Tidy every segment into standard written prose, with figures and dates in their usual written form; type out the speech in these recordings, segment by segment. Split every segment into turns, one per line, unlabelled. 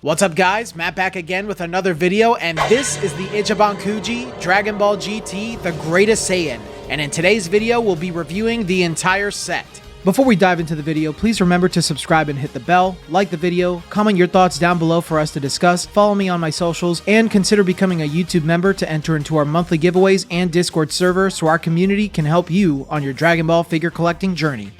What's up guys, Matt back again with another video, and this is the Ichiban Kuji Dragon Ball GT The Greatest Saiyan, and in today's video we'll be reviewing the entire set. Before we dive into the video, please remember to subscribe and hit the bell, like the video, comment your thoughts down below for us to discuss, follow me on my socials, and consider becoming a YouTube member to enter into our monthly giveaways and Discord server so our community can help you on your Dragon Ball figure collecting journey.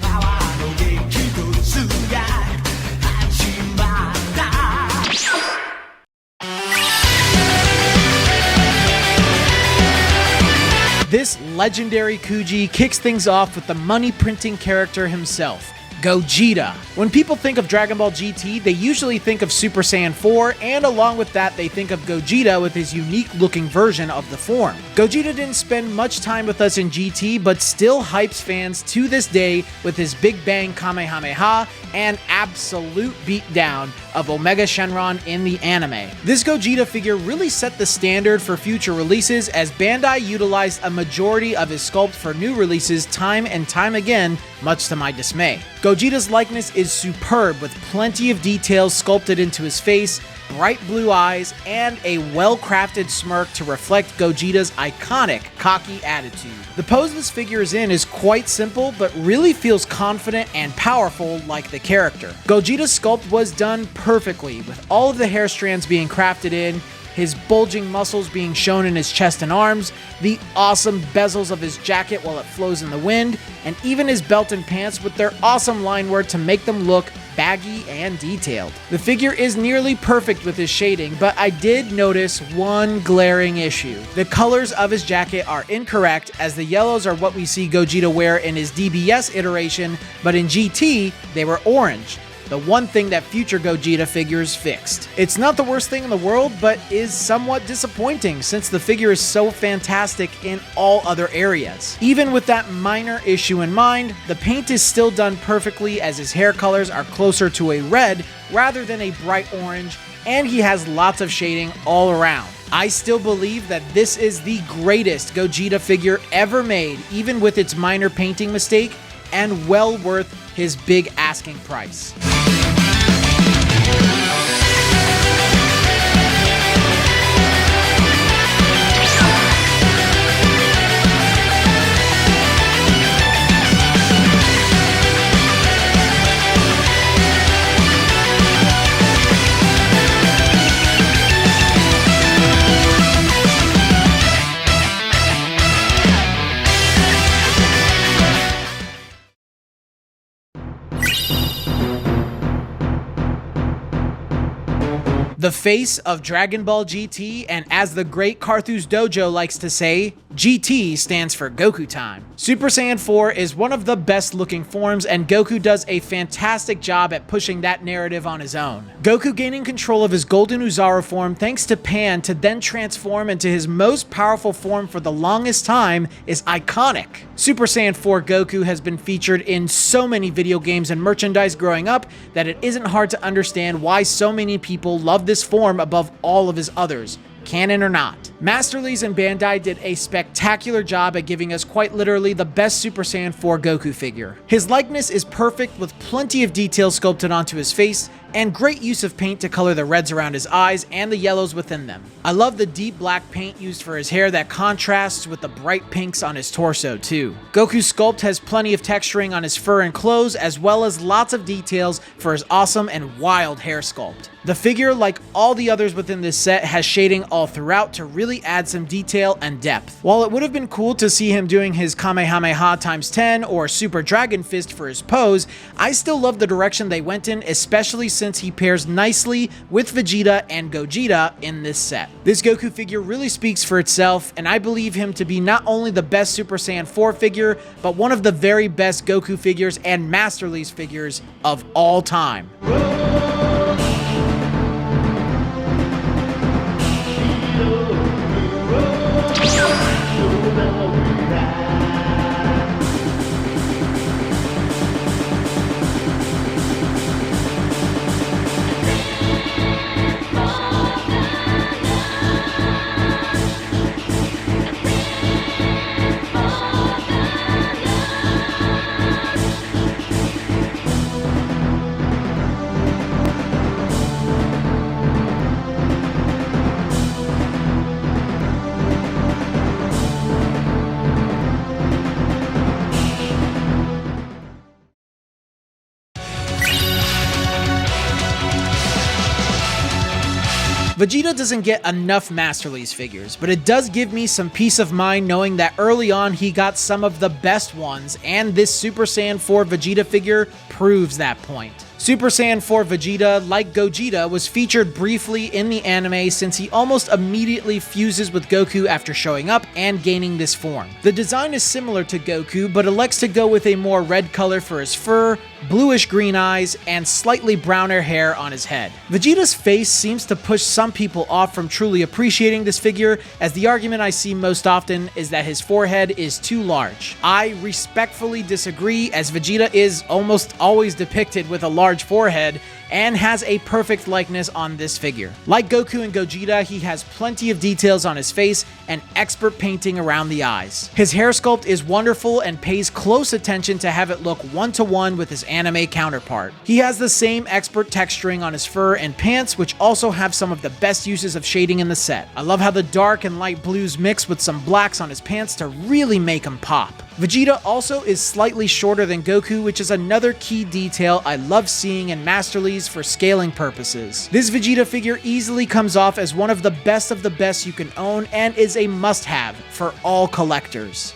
This legendary Kuji kicks things off with the money-printing character himself, Gogeta. When people think of Dragon Ball GT, they usually think of Super Saiyan 4, and along with that, they think of Gogeta with his unique-looking version of the form. Gogeta didn't spend much time with us in GT, but still hypes fans to this day with his Big Bang Kamehameha and absolute beatdown of Omega Shenron in the anime. This Gogeta figure really set the standard for future releases, as Bandai utilized a majority of his sculpt for new releases time and time again, much to my dismay. Gogeta's likeness is superb, with plenty of details sculpted into his face, bright blue eyes, and a well-crafted smirk to reflect Gogeta's iconic cocky attitude. The pose this figure is in is quite simple, but really feels confident and powerful like the character. Gogeta's sculpt was done perfectly, with all of the hair strands being crafted in, his bulging muscles being shown in his chest and arms, the awesome bezels of his jacket while it flows in the wind, and even his belt and pants with their awesome line work to make them look baggy and detailed. The figure is nearly perfect with his shading, but I did notice one glaring issue. The colors of his jacket are incorrect, as the yellows are what we see Gogeta wear in his DBS iteration, but in GT, they were orange. The one thing that future Gogeta figures fixed. It's not the worst thing in the world, but is somewhat disappointing since the figure is so fantastic in all other areas. Even with that minor issue in mind, the paint is still done perfectly, as his hair colors are closer to a red rather than a bright orange, and he has lots of shading all around. I still believe that this is the greatest Gogeta figure ever made, even with its minor painting mistake, and well worth his big asking price. The face of Dragon Ball GT, and as the great Carthus Dojo likes to say, GT stands for Goku time. Super Saiyan 4 is one of the best looking forms, and Goku does a fantastic job at pushing that narrative on his own. Goku gaining control of his golden Oozaru form thanks to Pan to then transform into his most powerful form for the longest time is iconic. Super Saiyan 4 Goku has been featured in so many video games and merchandise growing up that it isn't hard to understand why so many people love this form above all of his others, canon or not. Masterlies and Bandai did a spectacular job at giving us quite literally the best Super Saiyan 4 Goku figure. His likeness is perfect, with plenty of detail sculpted onto his face, and great use of paint to color the reds around his eyes and the yellows within them. I love the deep black paint used for his hair that contrasts with the bright pinks on his torso too. Goku's sculpt has plenty of texturing on his fur and clothes, as well as lots of details for his awesome and wild hair sculpt. The figure, like all the others within this set, has shading all throughout to really add some detail and depth. While it would have been cool to see him doing his Kamehameha times 10 or Super Dragon Fist for his pose, I still love the direction they went in, especially since he pairs nicely with Vegeta and Gogeta in this set. This Goku figure really speaks for itself, and I believe him to be not only the best Super Saiyan 4 figure, but one of the very best Goku figures and Masterlies figures of all time. Vegeta doesn't get enough Masterlies figures, but it does give me some peace of mind knowing that early on he got some of the best ones, and this Super Saiyan 4 Vegeta figure proves that point. Super Saiyan 4 Vegeta, like Gogeta, was featured briefly in the anime since he almost immediately fuses with Goku after showing up and gaining this form. The design is similar to Goku, but elects to go with a more red color for his fur, bluish green eyes, and slightly browner hair on his head. Vegeta's face seems to push some people off from truly appreciating this figure, as the argument I see most often is that his forehead is too large. I respectfully disagree, as Vegeta is almost always depicted with a large forehead and has a perfect likeness on this figure. Like Goku and Gogeta, he has plenty of details on his face and expert painting around the eyes. His hair sculpt is wonderful and pays close attention to have it look one-to-one with his anime counterpart. He has the same expert texturing on his fur and pants, which also have some of the best uses of shading in the set. I love how the dark and light blues mix with some blacks on his pants to really make him pop. Vegeta also is slightly shorter than Goku, which is another key detail I love seeing in Masterlies for scaling purposes. This Vegeta figure easily comes off as one of the best you can own and is a must-have for all collectors.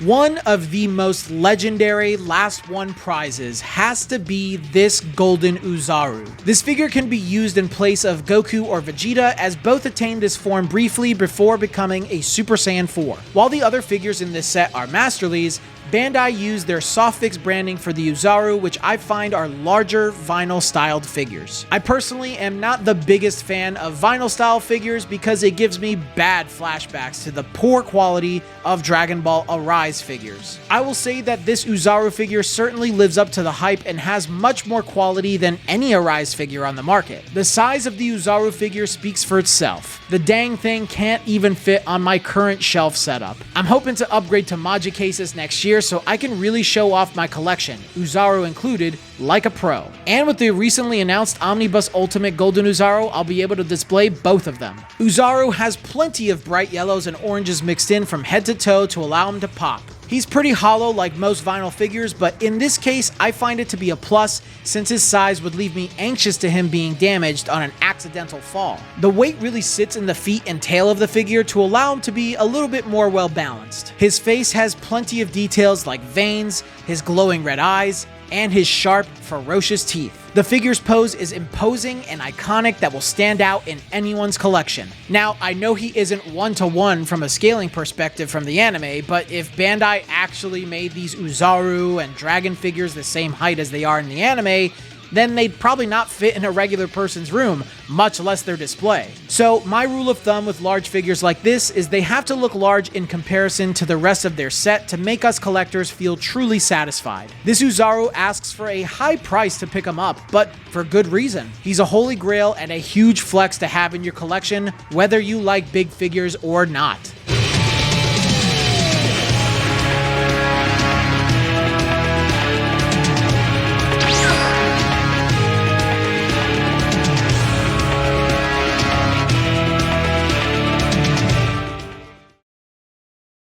One of the most legendary Last One prizes has to be this golden Oozaru. This figure can be used in place of Goku or Vegeta, as both attain this form briefly before becoming a Super Saiyan 4. While the other figures in this set are Masterlies, Bandai used their softfix branding for the Oozaru, which I find are larger vinyl-styled figures. I personally am not the biggest fan of vinyl-style figures because it gives me bad flashbacks to the poor quality of Dragon Ball Arise figures. I will say that this Oozaru figure certainly lives up to the hype and has much more quality than any Arise figure on the market. The size of the Oozaru figure speaks for itself. The dang thing can't even fit on my current shelf setup. I'm hoping to upgrade to Maji cases next year so I can really show off my collection, Oozaru included, like a pro. And with the recently announced Omnibus Ultimate Golden Oozaru, I'll be able to display both of them. Oozaru has plenty of bright yellows and oranges mixed in from head to toe to allow him to pop. He's pretty hollow like most vinyl figures, but in this case, I find it to be a plus since his size would leave me anxious to him being damaged on an accidental fall. The weight really sits in the feet and tail of the figure to allow him to be a little bit more well balanced. His face has plenty of details like veins, his glowing red eyes, and his sharp, ferocious teeth. The figure's pose is imposing and iconic that will stand out in anyone's collection. Now, I know he isn't one-to-one from a scaling perspective from the anime, but if Bandai actually made these Oozaru and Dragon figures the same height as they are in the anime, then they'd probably not fit in a regular person's room, much less their display. So my rule of thumb with large figures like this is they have to look large in comparison to the rest of their set to make us collectors feel truly satisfied. This Oozaru asks for a high price to pick him up, but for good reason. He's a holy grail and a huge flex to have in your collection, whether you like big figures or not.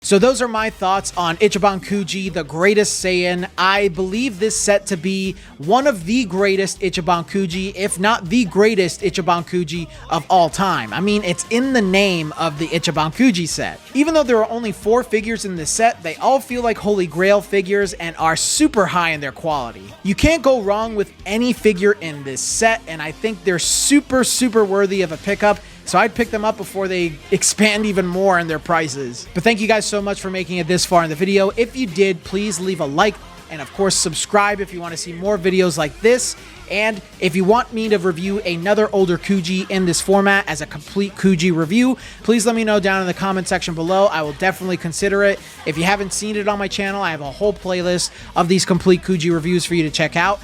So those are my thoughts on Ichiban Kuji, the greatest Saiyan. I believe this set to be one of the greatest Ichiban Kuji, if not the greatest Ichiban Kuji of all time. I mean, it's in the name of the Ichiban Kuji set. Even though there are only 4 figures in this set, they all feel like Holy Grail figures and are super high in their quality. You can't go wrong with any figure in this set, and I think they're super worthy of a pickup. So I'd pick them up before they expand even more in their prices. But thank you guys so much for making it this far in the video. If you did, please leave a like And of course, subscribe if you want to see more videos like this. And if you want me to review another older Kuji in this format as a complete Kuji review, please let me know down in the comment section below. I will definitely consider it. If you haven't seen it on my channel, I have a whole playlist of these complete Kuji reviews for you to check out.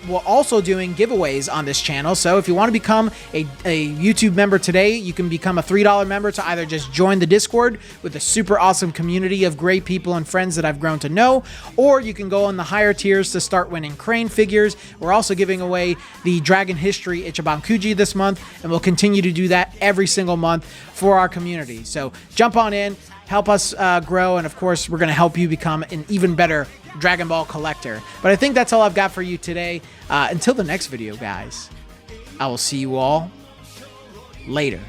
We're also doing giveaways on this channel, so if you want to become a YouTube member today, you can become a $3 member to either just join the Discord with a super awesome community of great people and friends that I've grown to know, or you can go on the higher tiers to start winning Crane figures. We're also giving away the Dragon History Ichiban Kuji this month, and we'll continue to do that every single month for our community. So jump on in, help us grow, and of course, we're going to help you become an even better Dragon Ball collector. But I think that's all I've got for you today. Until the next video, guys, I will see you all later.